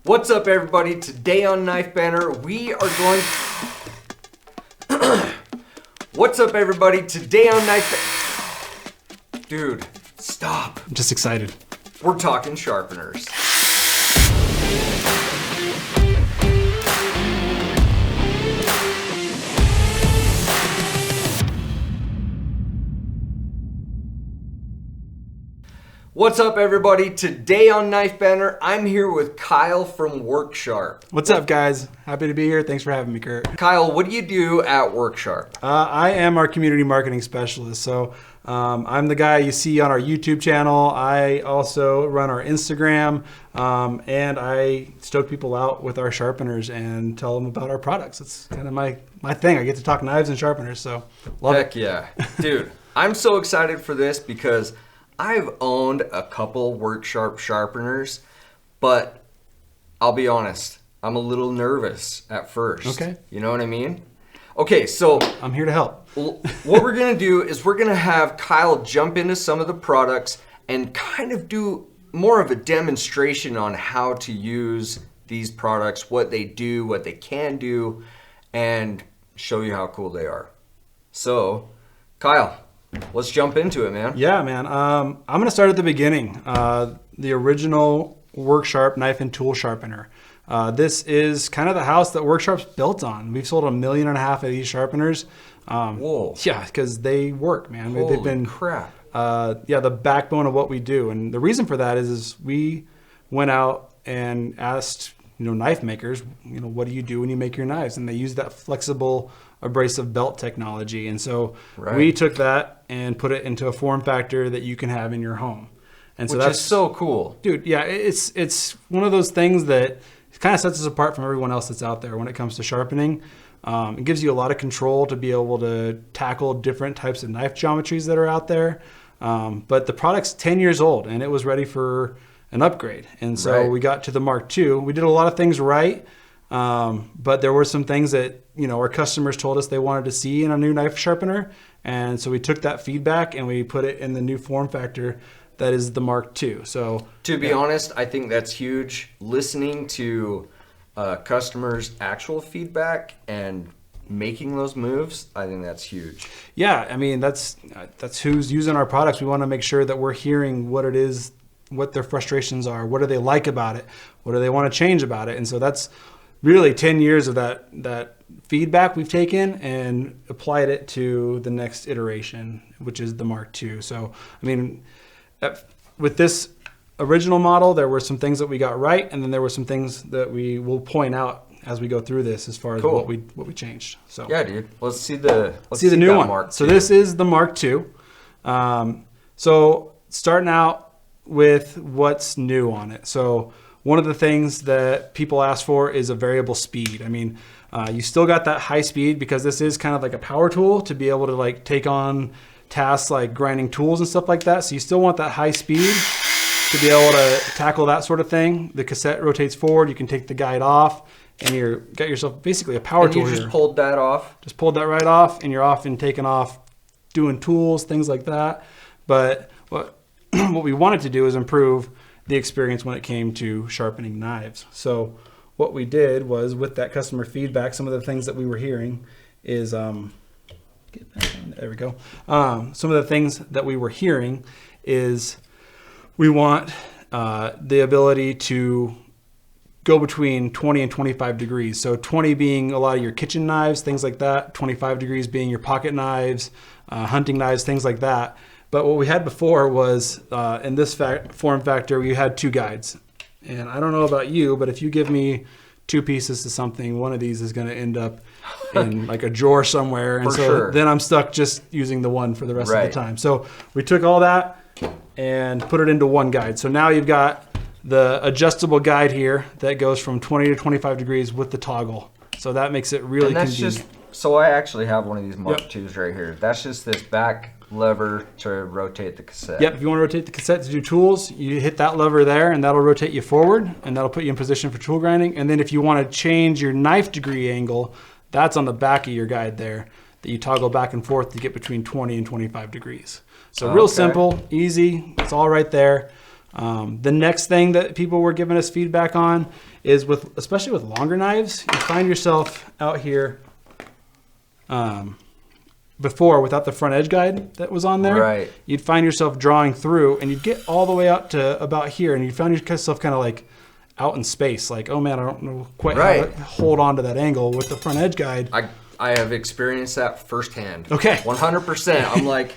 What's up, everybody? Today on Knife Banter, we are going What's up, everybody? Today on Knife Dude, stop. I'm just excited. We're talking sharpeners. What's up, everybody? Today on Knife Banter, I'm here with Kyle from WorkSharp. What's up, guys? Happy to be here. Thanks for having me, Kurt. Kyle, what do you do at WorkSharp? I am our community marketing specialist. So I'm the guy you see on our YouTube channel. I also run our Instagram, and I stoke people out with our sharpeners and tell them about our products. It's kind of my thing. I get to talk knives and sharpeners, so love Heck it. yeah. Dude, I'm so excited for this because I've owned a couple WorkSharp sharpeners, but I'll be honest, I'm a little nervous at first. Okay. You know what I mean? Okay, so I'm here to help. what we're going to do is we're going to have Kyle jump into some of the products and kind of do more of a demonstration on how to use these products, what they do, what they can do, and show you how cool they are. So, Kyle, let's jump into it, man. Yeah, man. I'm going to start at the beginning. The original WorkSharp knife and tool sharpener. This is kind of the house that WorkSharp's built on. We've sold 1.5 million of these sharpeners. Whoa. Yeah, because they work, man. Holy They've been crap. The backbone of what we do. And the reason for that is we went out and asked, knife makers, what do you do when you make your knives? And they use that flexible abrasive belt technology. And so we took that and put it into a form factor that you can have in your home. And so that's so cool. Dude, yeah, it's one of those things that kind of sets us apart from everyone else that's out there when it comes to sharpening. It gives you a lot of control to be able to tackle different types of knife geometries that are out there. But the product's 10 years old and it was ready for an upgrade. And so we got to the Mark II. We did a lot of things right, but there were some things that our customers told us they wanted to see in a new knife sharpener. And so we took that feedback and we put it in the new form factor that is the Mark II. So to be honest, I think that's huge. Listening to customers' actual feedback and making those moves, I think that's huge. Yeah, I mean that's who's using our products. We want to make sure that we're hearing what it is, what their frustrations are, what do they like about it, what do they want to change about it. And so that's really 10 years of that feedback we've taken and applied it to the next iteration, which is the Mark II. So, I mean, with this original model, there were some things that we got right, and then there were some things that we will point out as we go through this as far as what we changed. So yeah, dude, let's see the new one. Mark II. So this is the Mark II. So starting out with what's new on it. So one of the things that people ask for is a variable speed. I mean, you still got that high speed because this is kind of like a power tool to be able to like take on tasks like grinding tools and stuff like that. So you still want that high speed to be able to tackle that sort of thing. The cassette rotates forward. You can take the guide off and you got yourself basically a power tool here. You just pulled that off? Just pulled that right off and you're off and taking off doing tools, things like that. But what we wanted to do is improve the experience when it came to sharpening knives. So what we did was, with that customer feedback, some of the things that we were hearing is, there we go. Some of the things that we were hearing is we want the ability to go between 20 and 25 degrees. So 20 being a lot of your kitchen knives, things like that. 25 degrees being your pocket knives, hunting knives, things like that. But what we had before was, in this form factor, we had two guides. And I don't know about you, but if you give me two pieces to something, one of these is going to end up in like a drawer somewhere. And then I'm stuck just using the one for the rest of the time. So we took all that and put it into one guide. So now you've got the adjustable guide here that goes from 20 to 25 degrees with the toggle. So that makes it really convenient. So I actually have one of these Mark IIs right here. That's just this back lever to rotate the cassette. Yep, if you want to rotate the cassette to do tools, you hit that lever there and that'll rotate you forward and that'll put you in position for tool grinding. And then if you want to change your knife degree angle, that's on the back of your guide there that you toggle back and forth to get between 20 and 25 degrees. So real simple, easy, it's all right there. The next thing that people were giving us feedback on is especially with longer knives, you find yourself out here before without the front edge guide that was on there. Right. You'd find yourself drawing through and you'd get all the way out to about here and you'd find yourself kind of like out in space. Like, oh man, I don't know quite how to hold on to that angle with the front edge guide. I have experienced that firsthand. Okay. 100%. I'm like,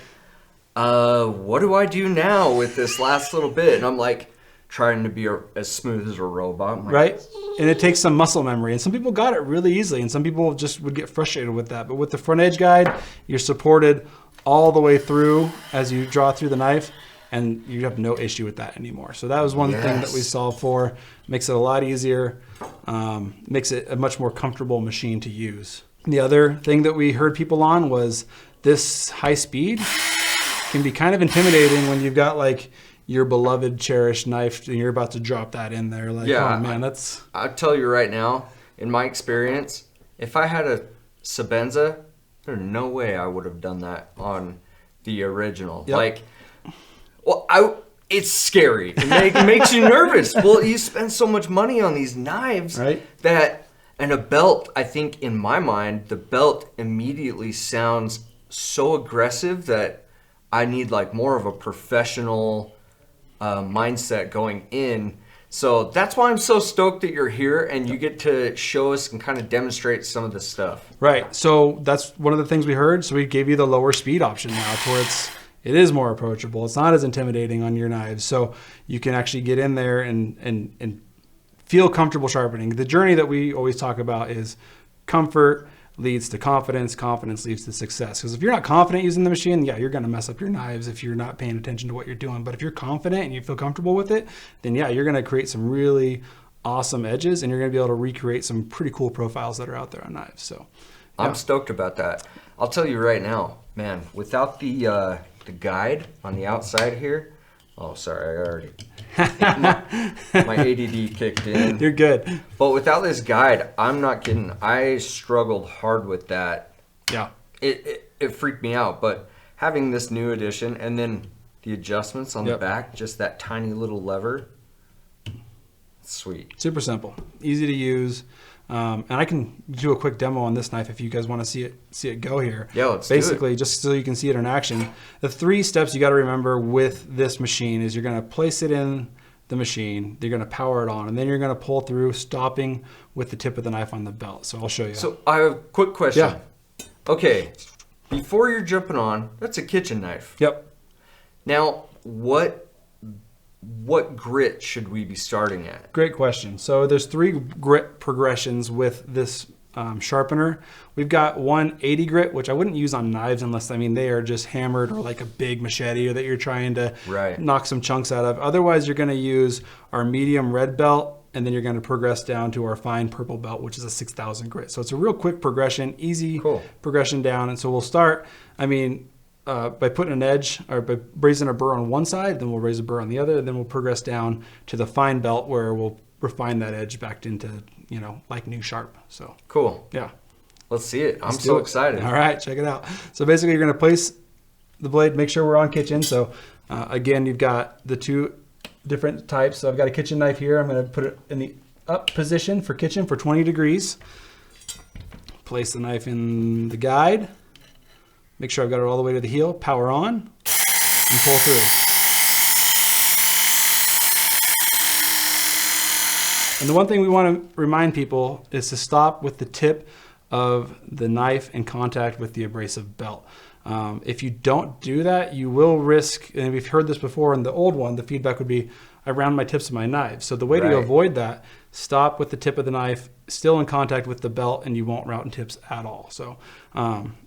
what do I do now with this last little bit? And I'm like trying to be as smooth as a robot. Like, right. And it takes some muscle memory. And some people got it really easily. And some people just would get frustrated with that. But with the front edge guide, you're supported all the way through as you draw through the knife. And you have no issue with that anymore. So that was one thing that we solved for. Makes it a lot easier. Makes it a much more comfortable machine to use. The other thing that we heard people on was this high speed can be kind of intimidating when you've got like your beloved cherished knife and you're about to drop that in there. Like, oh man, I'll tell you right now, in my experience, if I had a Sebenza, there's no way I would have done that on the original. Yep. Like, well, it's scary. It makes you nervous. Well, you spend so much money on these knives and a belt, I think in my mind, the belt immediately sounds so aggressive that I need like more of a professional mindset going in. So that's why I'm so stoked that you're here and you get to show us and kind of demonstrate some of this stuff. Right. So that's one of the things we heard. So we gave you the lower speed option now to where it is more approachable. It's not as intimidating on your knives. So you can actually get in there and feel comfortable sharpening. The journey that we always talk about is comfort leads to confidence. Confidence leads to success. Because if you're not confident using the machine, you're going to mess up your knives if you're not paying attention to what you're doing. But if you're confident and you feel comfortable with it, then you're going to create some really awesome edges and you're going to be able to recreate some pretty cool profiles that are out there on knives. So I'm stoked about that. I'll tell you right now, man, without the guide on the outside here, oh, sorry, I already, my ADD kicked in. You're good. But without this guide, I'm not kidding. I struggled hard with that. Yeah. It freaked me out. But having this new edition and then the adjustments on the back, just that tiny little lever, sweet. Super simple, easy to use. And I can do a quick demo on this knife if you guys want to see it go here. Yeah, let's Basically, do it. just so you can see it in action. The 3 steps you got to remember with this machine is you're going to place it in the machine, you're going to power it on, and then you're going to pull through, stopping with the tip of the knife on the belt. So I'll show you. So I have a quick question. Yeah. Okay, before you're jumping on, that's a kitchen knife. Yep. Now, what grit should we be starting at? Great question. So there's 3 grit progressions with this sharpener. We've got one 80 grit, which I wouldn't use on knives unless, they are just hammered or like a big machete or that you're trying to knock some chunks out of. Otherwise, you're going to use our medium red belt, and then you're going to progress down to our fine purple belt, which is a 6,000 grit. So it's a real quick progression, easy progression down. And so we'll start, by putting an edge or by raising a burr on one side, then we'll raise a burr on the other, and then we'll progress down to the fine belt where we'll refine that edge back into, like new sharp. So cool. Yeah. Let's see it. I'm so excited. All right, check it out. So basically you're going to place the blade, make sure we're on kitchen. So again, you've got the 2 different types. So I've got a kitchen knife here. I'm going to put it in the up position for kitchen for 20 degrees. Place the knife in the guide. Make sure I've got it all the way to the heel. Power on and pull through. And the one thing we want to remind people is to stop with the tip of the knife in contact with the abrasive belt. If you don't do that, you will risk, and we've heard this before in the old one, the feedback would be, I round my tips of my knives. So the way to avoid that, stop with the tip of the knife, still in contact with the belt, and you won't round tips at all. So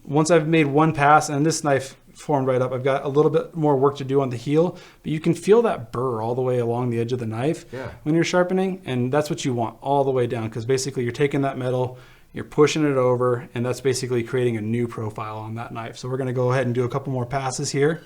once I've made one pass, and this knife formed right up, I've got a little bit more work to do on the heel, but you can feel that burr all the way along the edge of the knife when you're sharpening, and that's what you want all the way down, because basically you're taking that metal, you're pushing it over, and that's basically creating a new profile on that knife. So we're going to go ahead and do a couple more passes here.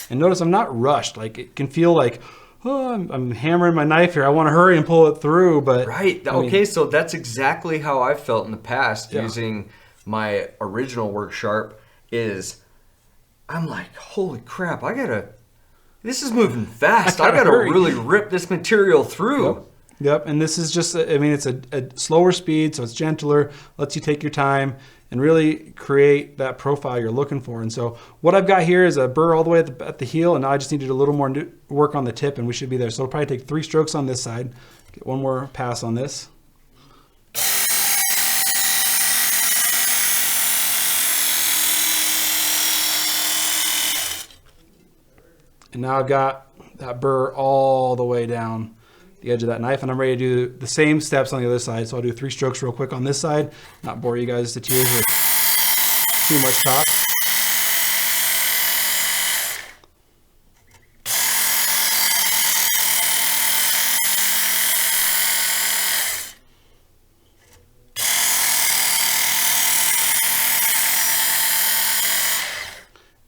And notice I'm not rushed. Like, it can feel like, oh, I'm hammering my knife here. I want to hurry and pull it through, but okay, so that's exactly how I felt in the past using my original work sharp is I'm like, holy crap, this is moving fast. I gotta really rip this material through. Yep, and this is just, I mean, it's a slower speed, so it's gentler, lets you take your time and really create that profile you're looking for. And so what I've got here is a burr all the way at the heel, and now I just needed a little more work on the tip, and we should be there. So it'll probably take 3 strokes on this side, get one more pass on this. And now I've got that burr all the way down the edge of that knife, and I'm ready to do the same steps on the other side. So I'll do 3 strokes real quick on this side, not bore you guys to tears with too much talk.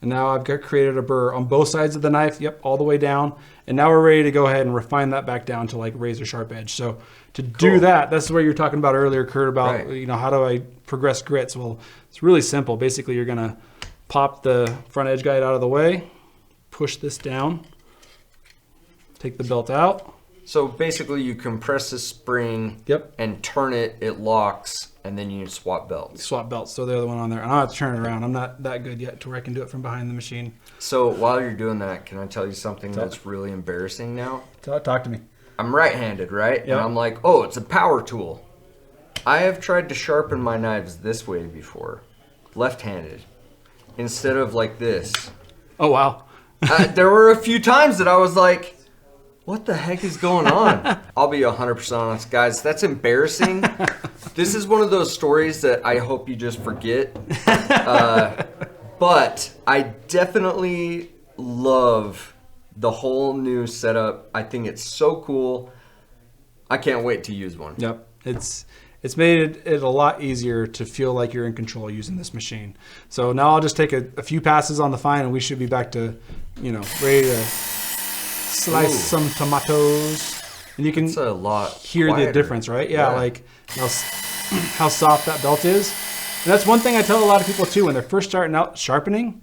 And now I've created a burr on both sides of the knife, yep, all the way down. And now we're ready to go ahead and refine that back down to like razor sharp edge. So to do that, that's where you're talking about earlier, Kurt, about, you know, how do I progress grits? Well, it's really simple. Basically, you're gonna pop the front edge guide out of the way, push this down, take the belt out. So basically you compress the spring and turn it, it locks, and then you swap belts. Swap belts, so the other one on there. I don't have to turn it around. I'm not that good yet to where I can do it from behind the machine. So while you're doing that, can I tell you something that's really embarrassing now? Talk to me. I'm right-handed, right? Yep. And I'm like, oh, it's a power tool. I have tried to sharpen my knives this way before, left-handed, instead of like this. Oh, wow. There were a few times that I was like, what the heck is going on? I'll be 100% honest, guys. That's embarrassing. This is one of those stories that I hope you just forget. But I definitely love the whole new setup. I think it's so cool. I can't wait to use one. Yep. It's made it a lot easier to feel like you're in control using this machine. So now I'll just take a few passes on the fine and we should be back to, you know, ready to slice some tomatoes. And you can hear the difference, right? Yeah, like how soft that belt is. And that's one thing I tell a lot of people too when they're first starting out sharpening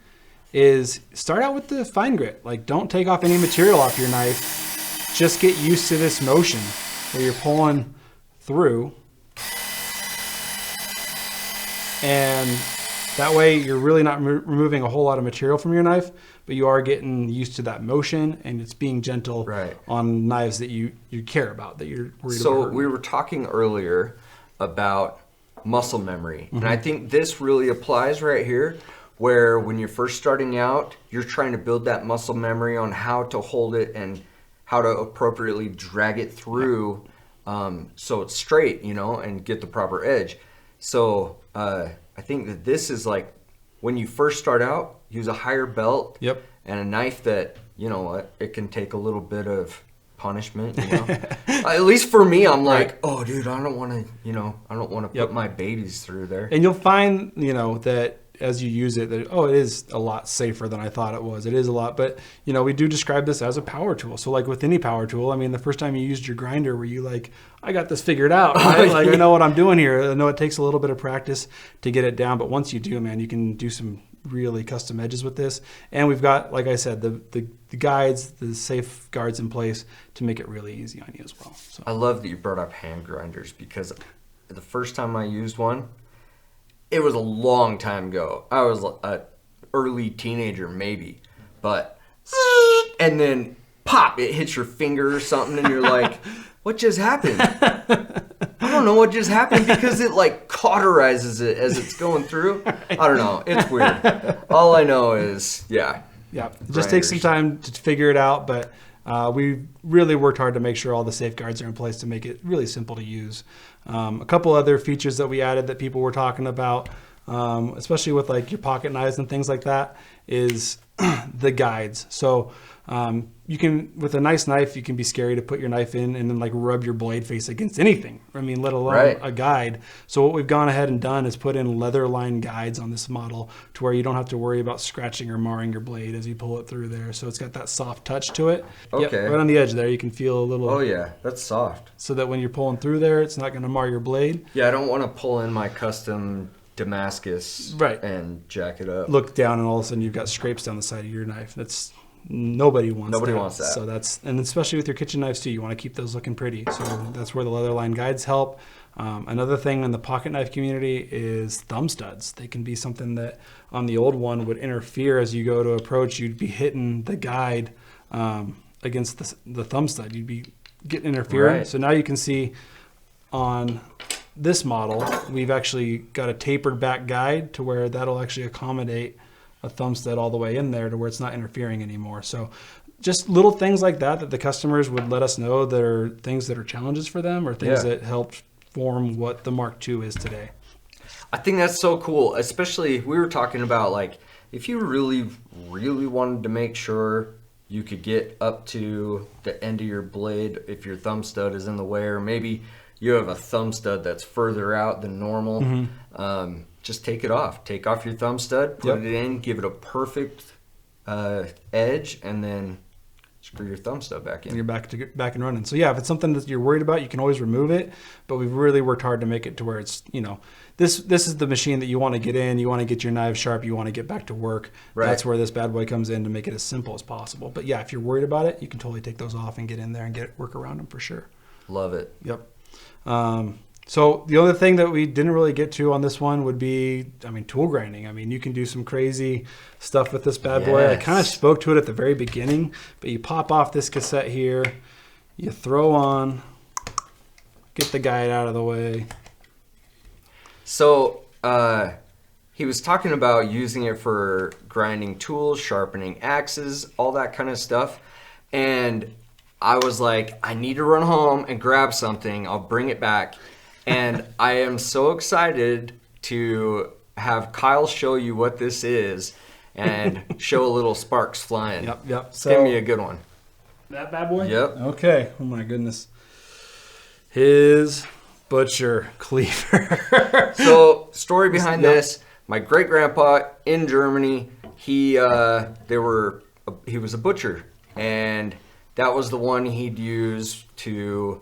is start out with the fine grit. Like don't take off any material off your knife. Just get used to this motion where you're pulling through. And that way you're really not removing a whole lot of material from your knife, but you are getting used to that motion and it's being gentle on knives that you care about, that you're worried about. So we were talking earlier about muscle memory. And I think this really applies right here, where when you're first starting out, you're trying to build that muscle memory on how to hold it and how to appropriately drag it through so it's straight, you know, and get the proper edge. So I think that this is like when you first start out, use a higher belt and a knife that, you know, it can take a little bit of punishment, you know. At least for me, I'm like, oh, dude, I don't want to, you know, I don't want to put my babies through there. And you'll find, you know, that as you use it, that, oh, it is a lot safer than I thought it was. It is a lot, but, you know, we do describe this as a power tool. So like with any power tool, I mean, the first time you used your grinder, were you like, I got this figured out, right? Like, I know what I'm doing here. I know it takes a little bit of practice to get it down, but once you do, man, you can do some really custom edges with this. And we've got, like I said, the guides, the safeguards in place to make it really easy on you as well. So. I love that you brought up hand grinders, because the first time I used one, it was a long time ago. I was an early teenager maybe, but and then pop, it hits your finger or something and you're like, what just happened? I don't know what just happened, because it like cauterizes it as it's going through. I don't know. It's weird. All I know is, yeah. It just takes some time to figure it out, but we really worked hard to make sure all the safeguards are in place to make it really simple to use. A couple other features that we added that people were talking about, especially with like your pocket knives and things like that, is the guides. So you can, with a nice knife, you can be scary to put your knife in and then like rub your blade face against anything. I mean, let alone a guide. So what we've gone ahead and done is put in leather lined guides on this model to where you don't have to worry about scratching or marring your blade as you pull it through there. So it's got that soft touch to it. Okay. Right on the edge there, you can feel a little. Oh yeah, that's soft. So that when you're pulling through there, it's not going to mar your blade. Yeah, I don't want to pull in my custom Damascus Right. and jack it up. Look down and all of a sudden you've got scrapes down the side of your knife. That's nobody wants that. So that's, and especially with your kitchen knives too, you want to keep those looking pretty. So that's where the leather line guides help. Another thing in the pocket knife community is thumb studs. They can be something that on the old one would interfere as you go to approach. You'd be hitting the guide against the thumb stud. You'd be getting interference. Right. So now you can see on this model, we've actually got a tapered back guide to where that'll actually accommodate a thumb stud all the way in there to where it's not interfering anymore. So just little things like that the customers would let us know that are things that are challenges for them or things that help form what the Mark II is today. I think that's so cool, especially we were talking about like if you really wanted to make sure you could get up to the end of your blade if your thumb stud is in the way, or maybe you have a thumb stud that's further out than normal. Just take it off. Take off your thumb stud, put it in, give it a perfect edge, and then screw your thumb stud back in. You're back and running. So yeah, if it's something that you're worried about, you can always remove it. But we've really worked hard to make it to where it's, you know, this is the machine that you want to get in. You want to get your knives sharp. You want to get back to work. Right. That's where this bad boy comes in to make it as simple as possible. But yeah, if you're worried about it, you can totally take those off and get in there and work around them for sure. Love it. Yep. So the other thing that we didn't really get to on this one would be, tool grinding. You can do some crazy stuff with this bad boy. I kind of spoke to it at the very beginning, but you pop off this cassette here, you throw on, get the guide out of the way. So he was talking about using it for grinding tools, sharpening axes, all that kind of stuff. And I was like, I need to run home and grab something. I'll bring it back. And I am so excited to have Kyle show you what this is and show a little sparks flying. Yep. So, give me a good one. That bad boy? Yep. Okay. Oh my goodness. His butcher cleaver. So, story behind this, my great grandpa in Germany, he was a butcher, and that was the one he'd use to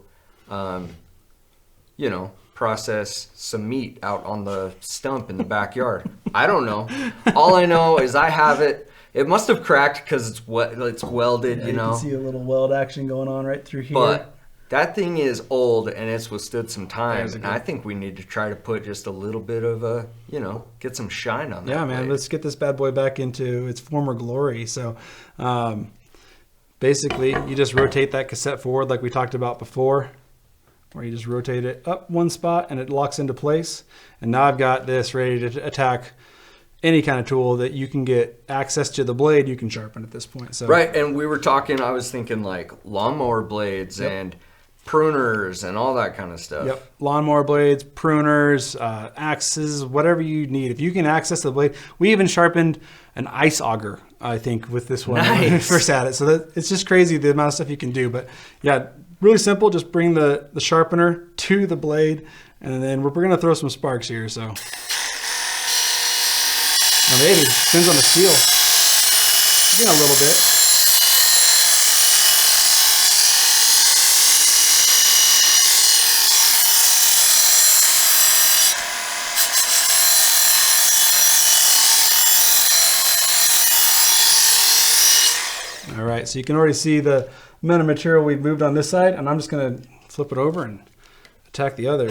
process some meat out on the stump in the backyard. I don't know. All I know is I have it. It must have cracked because it's welded, you can see a little weld action going on right through here. But that thing is old and it's withstood some time. And I think we need to try to put just a little bit of get some shine on that. Yeah, man. Let's get this bad boy back into its former glory. So basically, you just rotate that cassette forward like we talked about before, where you just rotate it up one spot and it locks into place. And now I've got this ready to attack any kind of tool that you can get access to the blade, you can sharpen at this point. So right, and we were talking, I was thinking like lawnmower blades and pruners and all that kind of stuff. Yep, lawnmower blades, pruners, axes, whatever you need. If you can access the blade, we even sharpened an ice auger, I think, with this one when we first had it. So it's just crazy the amount of stuff you can do. But yeah, really simple. Just bring the sharpener to the blade, and then we're going to throw some sparks here. So maybe depends on the steel. A little bit. All right, so you can already see the amount of material we've moved on this side, and I'm just going to flip it over and attack the other.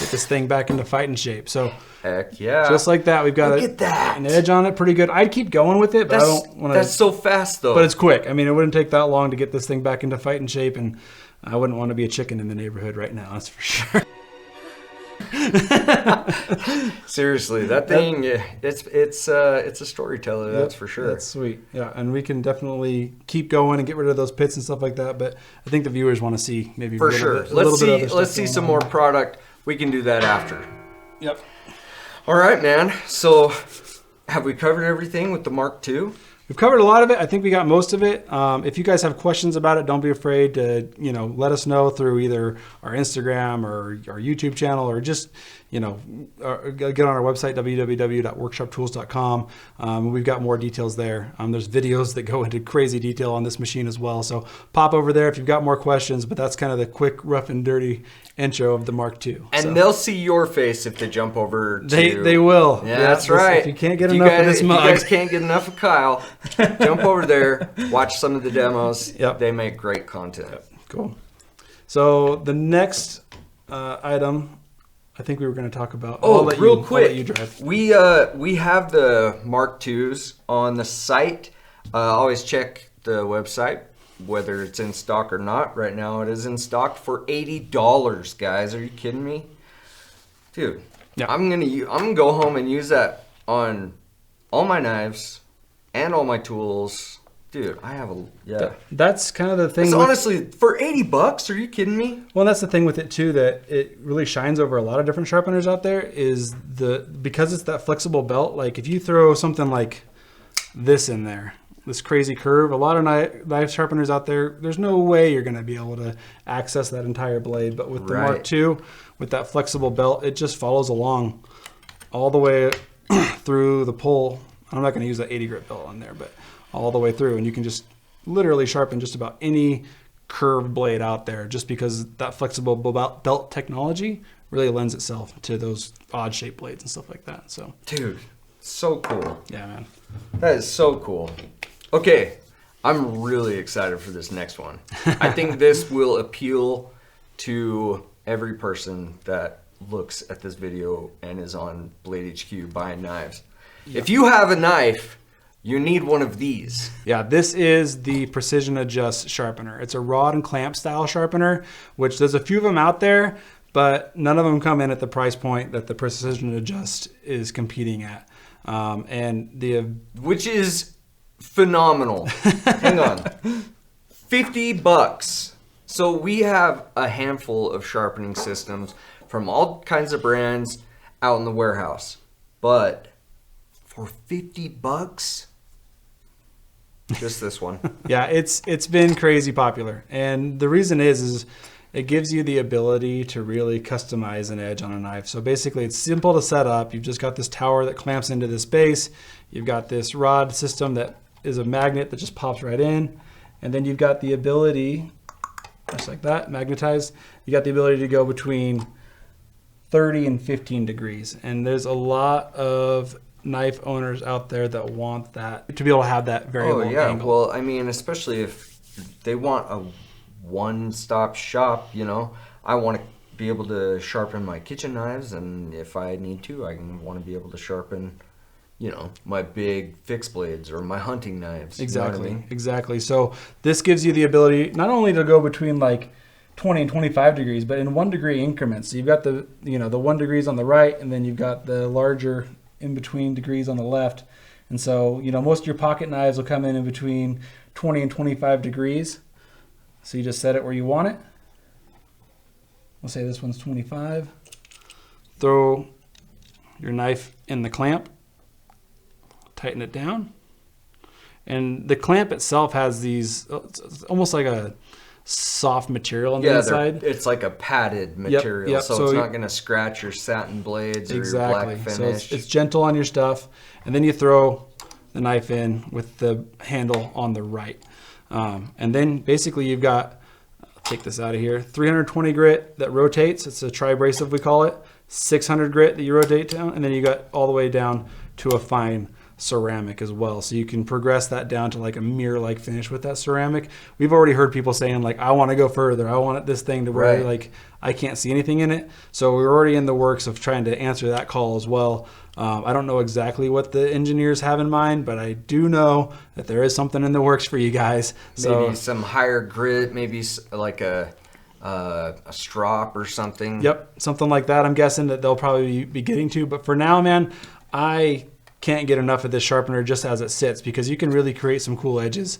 Get this thing back into fighting shape. So heck yeah, just like that, we've got an edge on it, pretty good. I'd keep going with it, but I don't want to. That's so fast though. But it's quick. It wouldn't take that long to get this thing back into fighting shape, and I wouldn't want to be a chicken in the neighborhood right now. That's for sure. Seriously, that thing, it's a storyteller. That's for sure. That's sweet. Yeah, and we can definitely keep going and get rid of those pits and stuff like that. But I think the viewers want to see maybe for sure. Let's see some more product. We can do that after. Yep. All right, man. So have we covered everything with the Mark II? We've covered a lot of it. I think we got most of it. If you guys have questions about it, don't be afraid to, let us know through either our Instagram or our YouTube channel, or just, get on our website, www.workshoptools.com. We've got more details there. There's videos that go into crazy detail on this machine as well. So pop over there if you've got more questions, but that's kind of the quick, rough and dirty intro of the Mark II. And they'll see your face if they jump over to... They will. Yeah, that's right. If you can't get enough of this mug. If you guys can't get enough of Kyle, jump over there, watch some of the demos. Yep. They make great content. Yep. Cool. So the next item, I think we were going to talk about... real quick. I'll let you drive. We have the Mark IIs on the site. Always check the website, whether it's in stock or not. Right now it is in stock for $80, guys. Are you kidding me? Dude, yeah. I'm gonna go home and use that on all my knives and all my tools. Dude, I have That's kind of the thing. Honestly, for $80, are you kidding me? Well, that's the thing with it too, that it really shines over a lot of different sharpeners out there, is because it's that flexible belt. Like if you throw something like this in there, this crazy curve, a lot of knife sharpeners out there, there's no way you're going to be able to access that entire blade. But with the Mark II, with that flexible belt, it just follows along all the way through the pull. I'm not going to use that 80 grit belt on there, but all the way through, and you can just literally sharpen just about any curved blade out there, just because that flexible belt technology really lends itself to those odd shaped blades and stuff like that. So, dude, so cool. Yeah, man. That is so cool. Okay, I'm really excited for this next one. I think this will appeal to every person that looks at this video and is on Blade HQ buying knives. Yep. If you have a knife, you need one of these. Yeah, this is the Precision Adjust sharpener. It's a rod and clamp style sharpener, which there's a few of them out there, but none of them come in at the price point that the Precision Adjust is competing at. Which is phenomenal. Hang on. $50. So we have a handful of sharpening systems from all kinds of brands out in the warehouse. But for $50, just this one. Yeah, it's been crazy popular. And the reason is it gives you the ability to really customize an edge on a knife. So basically it's simple to set up. You've just got this tower that clamps into this base. You've got this rod system that is a magnet that just pops right in. And then you've got the ability, just like that, magnetized. You got the ability to go between 30 and 15 degrees. And there's a lot of knife owners out there that want that, to be able to have that very long angle. Well, I mean, especially if they want a one-stop shop, I want to be able to sharpen my kitchen knives, and if I need to, I want to be able to sharpen, my big fixed blades or my hunting knives. Exactly. You know what I mean? Exactly. So this gives you the ability not only to go between like 20 and 25 degrees, but in 1 degree increments. So you've got the 1 degrees on the right, and then you've got the larger in between degrees on the left. And so, most of your pocket knives will come in between 20 and 25 degrees. So you just set it where you want it. We'll say this one's 25. Throw your knife in the clamp, tighten it down. And the clamp itself has these, it's almost like a soft material on the inside. It's like a padded material, yep. So it's not going to scratch your satin blades or your black finish. So it's gentle on your stuff. And then you throw the knife in with the handle on the right. And then basically you've got, take this out of here, 320 grit that rotates. It's a tri-abrasive, we call it. 600 grit that you rotate down. And then you got all the way down to a fine ceramic as well. So you can progress that down to like a mirror-like finish with that ceramic. We've already heard people saying like, I want to go further. I want this thing to where like I can't see anything in it. So we're already in the works of trying to answer that call as well. I don't know exactly what the engineers have in mind, but I do know that there is something in the works for you guys. Maybe some higher grit, maybe like a strop or something. Yep, something like that. I'm guessing that they'll probably be getting to. But for now, man, I can't get enough of this sharpener just as it sits, because you can really create some cool edges.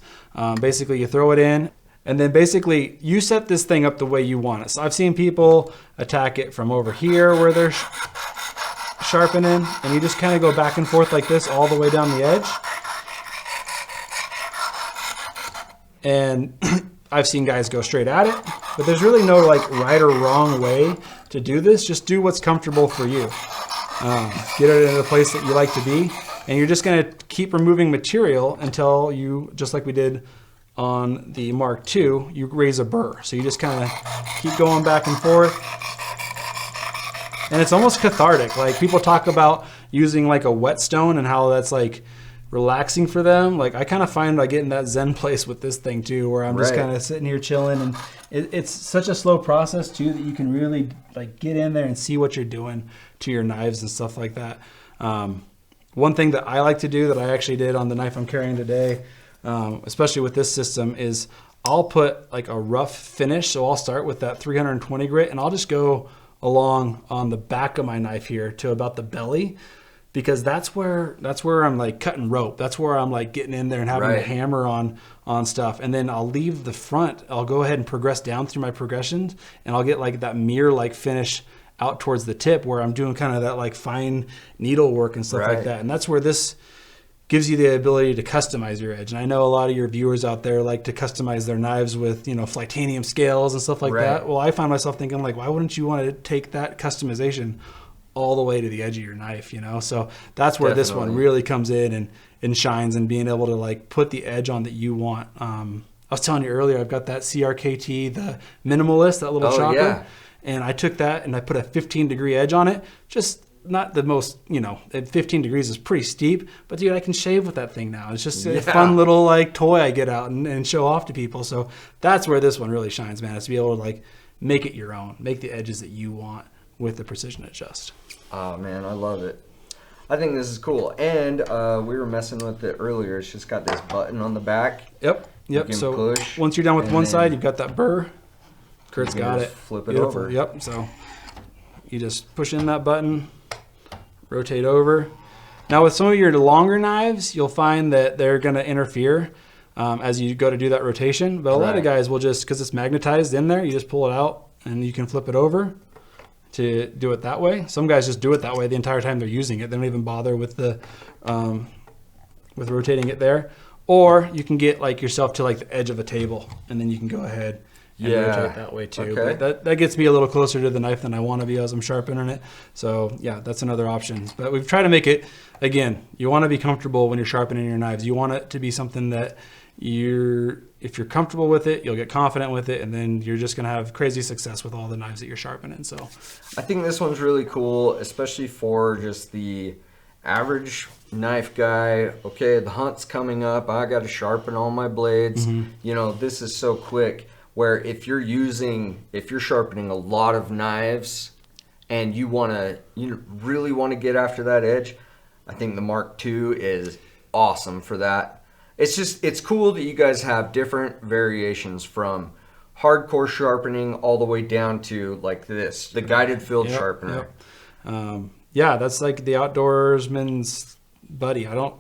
Basically, you throw it in, and then basically you set this thing up the way you want it. So I've seen people attack it from over here where they're sharpening, and you just kind of go back and forth like this all the way down the edge. And I've seen guys go straight at it, but there's really no like right or wrong way to do this. Just do what's comfortable for you. Get it in a place that you like to be, and you're just going to keep removing material until you, just like we did on the Mark II, you raise a burr. So you just kind of keep going back and forth. And it's almost cathartic. Like people talk about using like a whetstone and how that's like relaxing for them. Like I kind of find I get in that Zen place with this thing too, where I'm just kind of sitting here chilling, and it's such a slow process too that you can really like get in there and see what you're doing to your knives and stuff like that. One thing that I like to do that I actually did on the knife I'm carrying today, especially with this system, is I'll put like a rough finish. So I'll start with that 320 grit, and I'll just go along on the back of my knife here to about the belly, because that's where I'm like cutting rope. That's where I'm like getting in there and having to hammer on stuff. And then I'll leave the front. I'll go ahead and progress down through my progressions, and I'll get like that mirror-like finish out towards the tip where I'm doing kind of that like fine needle work and stuff like that. And that's where this gives you the ability to customize your edge. And I know a lot of your viewers out there like to customize their knives with, you know, Flytanium scales and stuff like that. Well, I find myself thinking like, why wouldn't you want to take that customization all the way to the edge of your knife, you know? So that's where this one really comes in and shines, and being able to like put the edge on that you want. I was telling you earlier, I've got that CRKT, the minimalist, that little chopper. And I took that and I put a 15-degree edge on it. Just not the most, you know, at 15 degrees is pretty steep, but dude, I can shave with that thing now. It's just a fun little like toy I get out and show off to people. So that's where this one really shines, man, is to be able to like make it your own, make the edges that you want with the precision adjust. Oh man, I love it. I think this is cool. And we were messing with it earlier. It's just got this button on the back. Yep. So push, once you're done with one side, you've got that burr. Kurt's got it. Flip it over. Yep. So you just push in that button, rotate over. Now with some of your longer knives, you'll find that they're going to interfere as you go to do that rotation. But a lot of guys will just, because it's magnetized in there, you just pull it out and you can flip it over to do it that way. Some guys just do it that way the entire time they're using it. They don't even bother with the with rotating it there. Or you can get like yourself to like the edge of a table, and then you can go ahead and rotate that way too. But that gets me a little closer to the knife than I want to be as I'm sharpening it. So yeah, that's another option. But we've tried to make it, again, you want to be comfortable when you're sharpening your knives. You want it to be something that if you're comfortable with it, you'll get confident with it, and then you're just going to have crazy success with all the knives that you're sharpening. So I think this one's really cool, especially for just the average knife guy. Okay, the hunt's coming up, I got to sharpen all my blades. You know, this is so quick, where if you're sharpening a lot of knives and you really want to get after that edge, I think the Mark II is awesome for that. It's cool that you guys have different variations from hardcore sharpening all the way down to like this, the guided field sharpener. Yeah, that's like the outdoorsman's buddy. I don't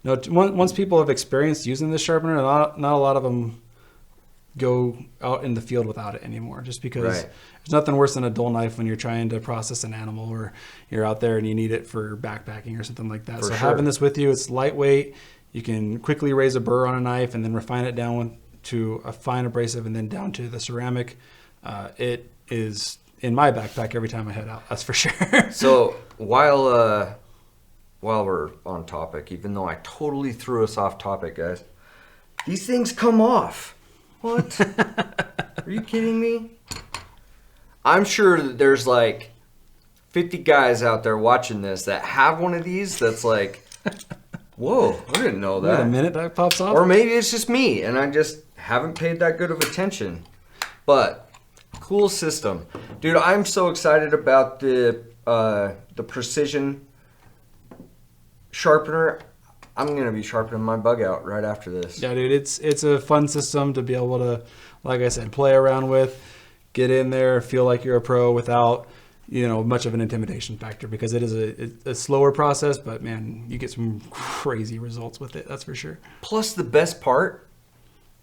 know. Once people have experienced using this sharpener, not a lot of them go out in the field without it anymore, just because there's nothing worse than a dull knife when you're trying to process an animal, or you're out there and you need it for backpacking or something like that. Having this with you, it's lightweight. You can quickly raise a burr on a knife and then refine it down to a fine abrasive and then down to the ceramic. It is in my backpack every time I head out, that's for sure. So while we're on topic, even though I totally threw us off topic, guys, these things come off. What? Are you kidding me? I'm sure that there's like 50 guys out there watching this that have one of these that's like, whoa, I didn't know that. Wait a minute, that pops off? Or maybe it's just me and I just haven't paid that good of attention. But cool system. Dude, I'm so excited about the precision sharpener. I'm going to be sharpening my bug out right after this. Yeah, dude, it's a fun system to be able to, like I said, play around with, get in there, feel like you're a pro without, much of an intimidation factor, because it is a slower process, but man, you get some crazy results with it. That's for sure. Plus the best part,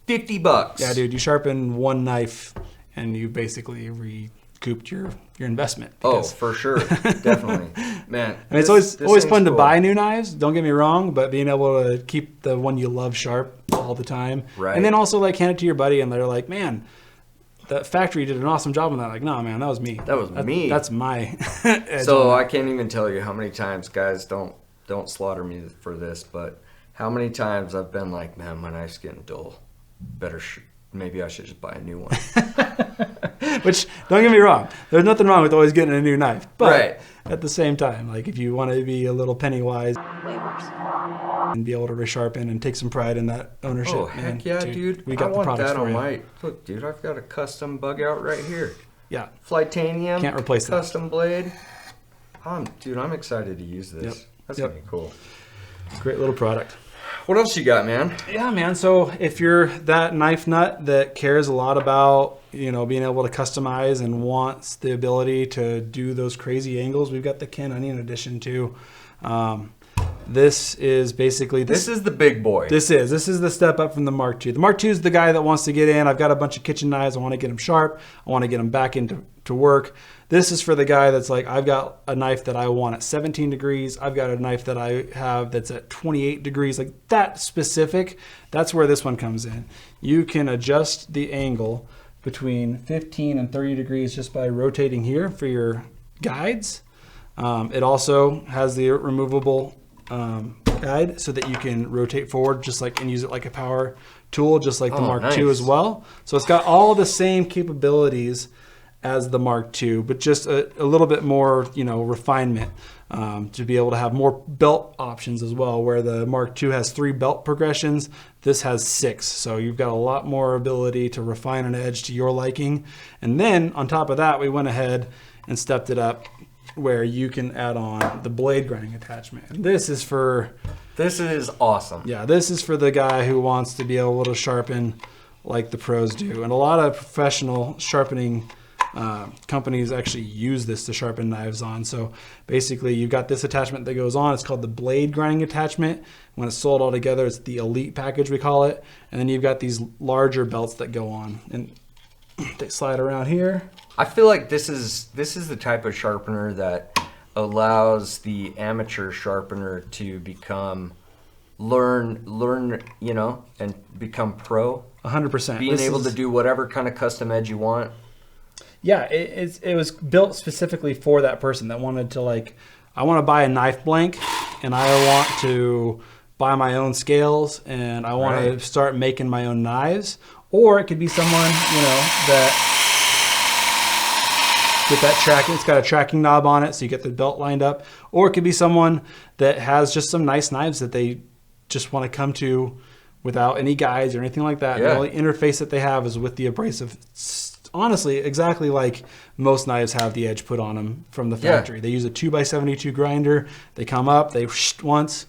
$50. Yeah, dude, you sharpen one knife and you basically recouped your investment. Oh, for sure. Definitely. Man. I mean, it's always fun to buy new knives, don't get me wrong, but being able to keep the one you love sharp all the time. Right. And then also like hand it to your buddy and they're like, man, that factory did an awesome job on that. Like, no, man, that was me. That was me. That's my edge. So I can't even tell you how many times, guys, don't slaughter me for this, but how many times I've been like, man, my knife's getting dull. Maybe I should just buy a new one. Which, don't get me wrong, there's nothing wrong with always getting a new knife. But right. At the same time, like if you want to be a little penny wise and be able to resharpen and take some pride in that ownership. Oh, heck yeah, dude. We got I want that on you. my... Look, dude, I've got a custom bug out right here. Yeah. Flightanium. Can't replace that. Custom blade. Dude, I'm excited to use this. Yep. That's going to be cool. Great little product. What else you got, man? Yeah, man. So if you're that knife nut that cares a lot about, being able to customize and wants the ability to do those crazy angles, we've got the Ken Onion edition too. This is basically... This is the big boy. This is the step up from the Mark II. The Mark II is the guy that wants to get in. I've got a bunch of kitchen knives. I want to get them sharp. I want to get them back into work. This is for the guy that's like, I've got a knife that I want at 17 degrees. I've got a knife that I have that's at 28 degrees. Like that specific, that's where this one comes in. You can adjust the angle between 15 and 30 degrees just by rotating here for your guides. It also has the removable guide so that you can rotate forward just like and use it like a power tool, just like the Mark II as well. So it's got all the same capabilities as the Mark II, but just a little bit more, refinement to be able to have more belt options as well, where the Mark II has 3 belt progressions. This has 6. So you've got a lot more ability to refine an edge to your liking. And then on top of that, we went ahead and stepped it up where you can add on the blade grinding attachment. And this is awesome. Yeah, this is for the guy who wants to be able to sharpen like the pros do. And a lot of professional sharpening companies actually use this to sharpen knives on. So basically you've got this attachment that goes on. It's called the blade grinding attachment. When it's sold all together, it's the elite package, we call it. And then you've got these larger belts that go on and they slide around here. I feel like this is the type of sharpener that allows the amateur sharpener to learn, and become pro. 100%. Being able to do whatever kind of custom edge you want. Yeah, it was built specifically for that person that wanted to I want to buy a knife blank and I want to buy my own scales and I want to start making my own knives. Or it could be someone, that get that tracking. It's got a tracking knob on it so you get the belt lined up. Or it could be someone that has just some nice knives that they just want to come to without any guides or anything like that. Yeah. The only interface that they have is with the abrasive. Honestly, exactly like most knives have the edge put on them from the factory. Yeah. They use a 2x72 grinder. They come up, they once,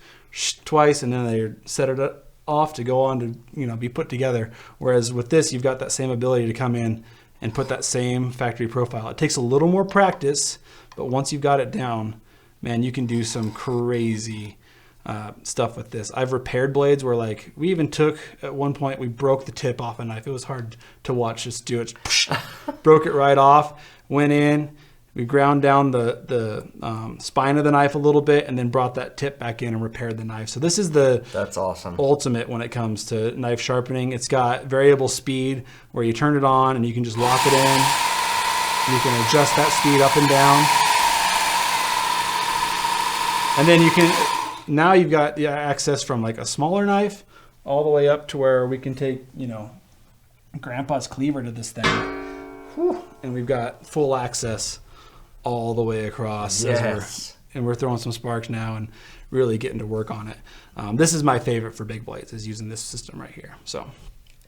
twice, and then they set it off to go on to be put together. Whereas with this, you've got that same ability to come in and put that same factory profile. It takes a little more practice, but once you've got it down, man, you can do some crazy stuff with this. I've repaired blades where we even took at one point, we broke the tip off a knife. It was hard to watch just do it. Broke it right off, went in, we ground down the spine of the knife a little bit and then brought that tip back in and repaired the knife. So this is that's awesome. Ultimate when it comes to knife sharpening. It's got variable speed where you turn it on and you can just lock it in. You can adjust that speed up and down. And then you can... Now you've got the access from a smaller knife all the way up to where we can take, grandpa's cleaver to this thing. Whew. And we've got full access all the way across. Yes. And we're throwing some sparks now and really getting to work on it. This is my favorite for big blades, is using this system right here. So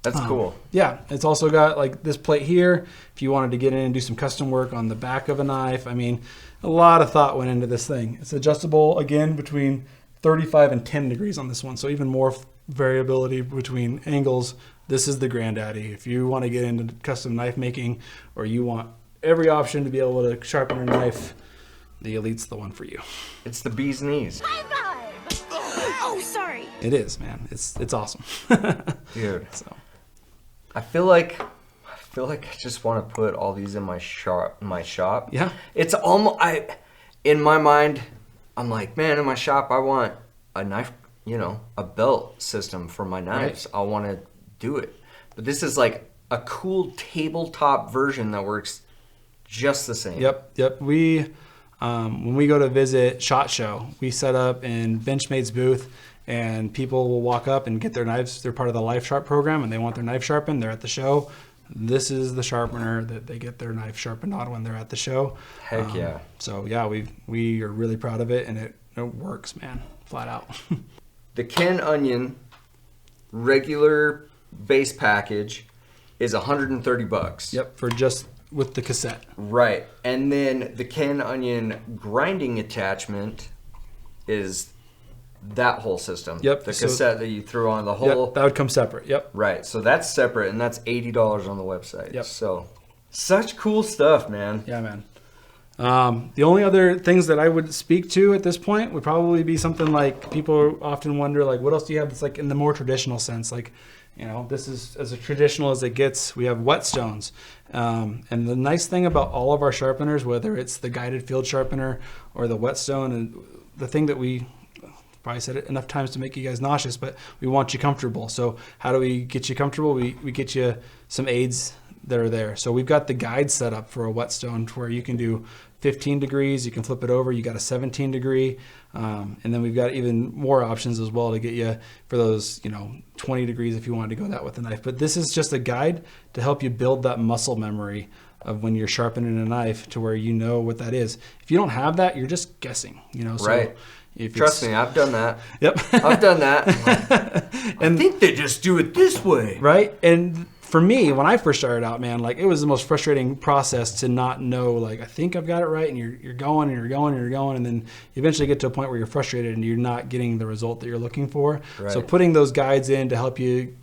that's cool. Yeah. It's also got this plate here. If you wanted to get in and do some custom work on the back of a knife, I mean, a lot of thought went into this thing. It's adjustable again between 35 and 10 degrees on this one. So even more variability between angles. This is the granddaddy. If you want to get into custom knife making or you want every option to be able to sharpen your knife, the Elite's the one for you. It's the bee's knees. High five! Oh, sorry. It is, man. It's awesome. Dude. So I feel like feel like I just want to put all these in my shop. Yeah. It's almost in my mind, I'm like, man, in my shop I want a knife, a belt system for my knives. Right. I want to do it. But this is like a cool tabletop version that works just the same. Yep. We when we go to visit SHOT Show, we set up in Benchmade's booth, and people will walk up and get their knives. They're part of the Life Sharp program, and they want their knife sharpened. They're at the show. This is the sharpener that they get their knife sharpened on when they're at the show. Heck yeah. So yeah, we are really proud of it, and it works, man, flat out. The Ken Onion regular base package is $130. Yep, for just with the cassette. Right. And then the Ken Onion grinding attachment is that whole system. Yep. The cassette that you threw on the whole. Yep, that would come separate. Yep. Right. So that's separate, and that's $80 on the website. Yep. So such cool stuff, man. Yeah, man. The only other things that I would speak to at this point would probably be something like, people often wonder, like, what else do you have that's like in the more traditional sense? Like, this is as traditional as it gets. We have Whetstones. And the nice thing about all of our sharpeners, whether it's the guided field sharpener or the Whetstone, and the thing that we probably said it enough times to make you guys nauseous, but we want you comfortable. So how do we get you comfortable? We get you some aids that are there. So we've got the guide set up for a Whetstone to where you can do 15 degrees, you can flip it over, you got a 17 degree, and then we've got even more options as well to get you for those 20 degrees if you wanted to go that with the knife. But this is just a guide to help you build that muscle memory of when you're sharpening a knife, to where you know what that is. If you don't have that, you're just guessing, so right. Trust me, I've done that. Yep. I've done that. I think they just do it this way. Right. And for me, when I first started out, man, like, it was the most frustrating process to not know, like, I think I've got it right, and you're going and you're going and you're going, and then you eventually get to a point where you're frustrated and you're not getting the result that you're looking for. Right. So putting those guides in to help you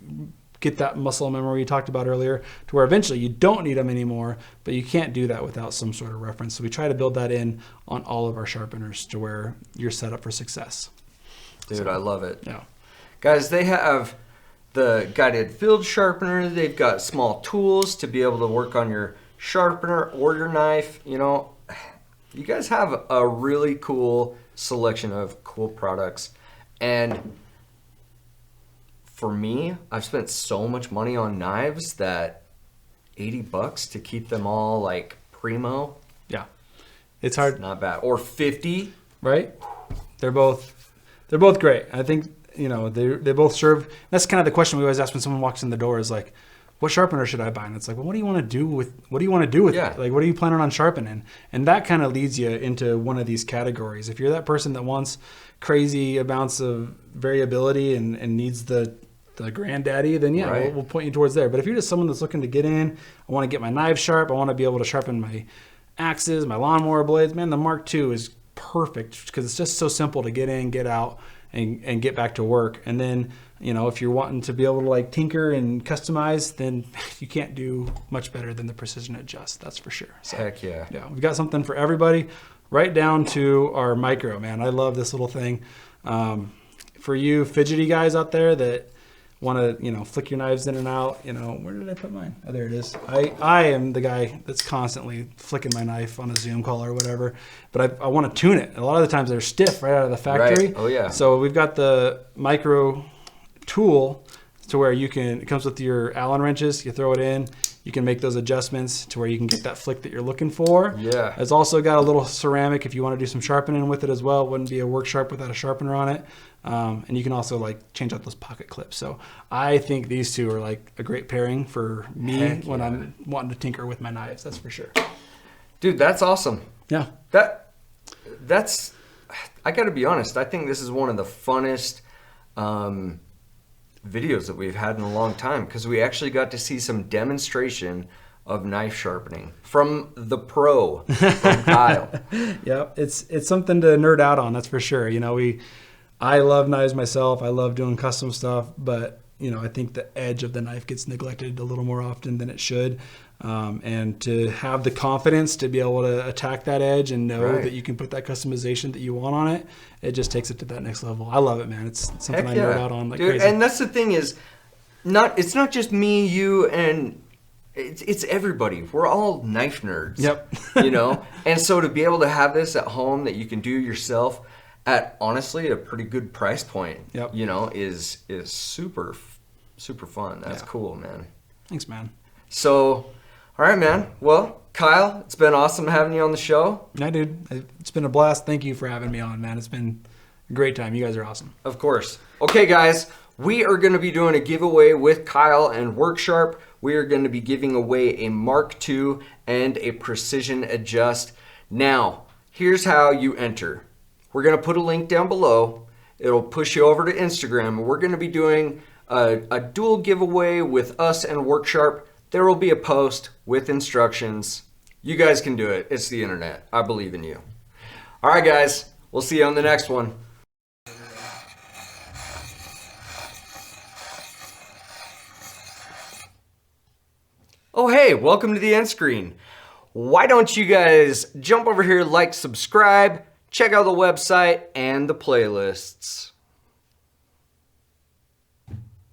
get that muscle memory you talked about earlier, to where eventually you don't need them anymore, but you can't do that without some sort of reference. So we try to build that in on all of our sharpeners to where you're set up for success. Dude, I love it. Yeah. Guys, they have the guided field sharpener. They've got small tools to be able to work on your sharpener or your knife. You guys have a really cool selection of cool products. And for me, I've spent so much money on knives that $80 to keep them all like primo. Yeah. It's hard. It's not bad. Or 50. Right? They're both great. I think, they both serve. That's kind of the question we always ask when someone walks in the door, is like, what sharpener should I buy? And it's like, well, what do you want to do with Yeah. it? Like, what are you planning on sharpening? And that kind of leads you into one of these categories. If you're that person that wants crazy amounts of variability and needs the granddaddy, then yeah, right. we'll point you towards there. But if you're just someone that's looking to get in, I want to get my knives sharp, I want to be able to sharpen my axes, my lawnmower blades, man, the Mark II is perfect because it's just so simple to get in, get out, and get back to work. And then, if you're wanting to be able to like tinker and customize, then you can't do much better than the Precision Adjust, that's for sure. So, Heck yeah. yeah, we've got something for everybody, right down to our micro, man. I love this little thing. For you fidgety guys out there that want to, flick your knives in and out, where did I put mine? Oh, there it is. I am the guy that's constantly flicking my knife on a Zoom call or whatever, but I want to tune it. A lot of the times they're stiff right out of the factory. Right. Oh yeah. So we've got the micro tool to where it comes with your Allen wrenches, you throw it in, you can make those adjustments to where you can get that flick that you're looking for. Yeah. It's also got a little ceramic if you want to do some sharpening with it as well. It wouldn't be a work sharp without a sharpener on it. And you can also like change out those pocket clips. So I think these two are like a great pairing for me when I'm wanting to tinker with my knives. That's for sure. Dude, that's awesome. Yeah. That's I got to be honest. I think this is one of the funnest videos that we've had in a long time, because we actually got to see some demonstration of knife sharpening from the pro, from Kyle. Yeah, it's something to nerd out on, that's for sure. I love knives myself. I love doing custom stuff, but I think the edge of the knife gets neglected a little more often than it should. And to have the confidence to be able to attack that edge and know right. that you can put that customization that you want on it, it just takes it to that next level. I love it, man. It's something Heck I nerd out on like dude, crazy. and that's the thing is, it's not just me, you, and it's everybody. We're all knife nerds. Yep. You know? And so to be able to have this at home that you can do yourself at honestly a pretty good price point, Yep. you know, is super fun. That's cool, man. Thanks, man. So, all right, man. Well, Kyle, it's been awesome having you on the show. Yeah, dude. It's been a blast. Thank you for having me on, man. It's been a great time. You guys are awesome. Of course. Okay, guys, we are going to be doing a giveaway with Kyle and WorkSharp. We are going to be giving away a Mark II and a Precision Adjust. Now, here's how you enter. We're going to put a link down below. It'll push you over to Instagram. We're going to be doing a dual giveaway with us and WorkSharp. There will be a post with instructions. You guys can do it. It's the internet. I believe in you. All right, guys. We'll see you on the next one. Oh, hey, welcome to the end screen. Why don't you guys jump over here, like, subscribe, check out the website and the playlists.